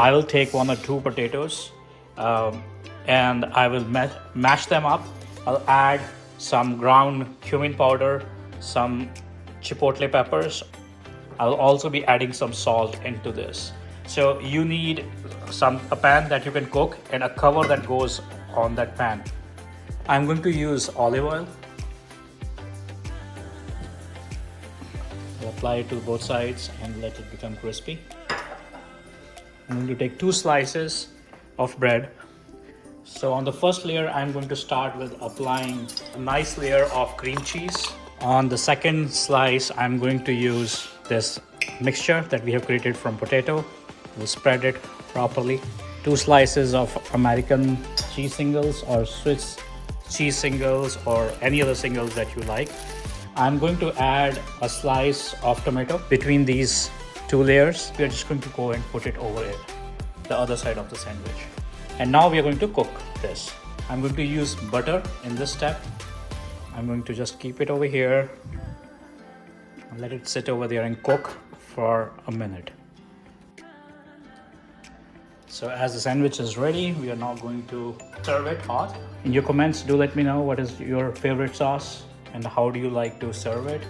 I will take 1 or 2 potatoes and I will mash them up. I'll add some ground cumin powder, some chipotle peppers. I'll also be adding some salt into this. So you need a pan that you can cook and a cover that goes on that pan. I'm going to use olive oil. I'll apply it to both sides and let it become crispy. I'm going to take 2 slices of bread. So on the first layer, I'm going to start with applying a nice layer of cream cheese. On the second slice, I'm going to use this mixture that we have created from potato. We'll spread it properly. 2 slices of American cheese singles or Swiss cheese singles or any other singles that you like. I'm going to add a slice of tomato between these 2 layers. We are just going to go and put it over it, the other side of the sandwich. And now we are going to cook this. I'm going to use butter in this step. I'm going to just keep it over here and let it sit over there and cook for a minute. So as the sandwich is ready, we are now going to serve it hot. In your comments, do let me know what is your favorite sauce and how do you like to serve it.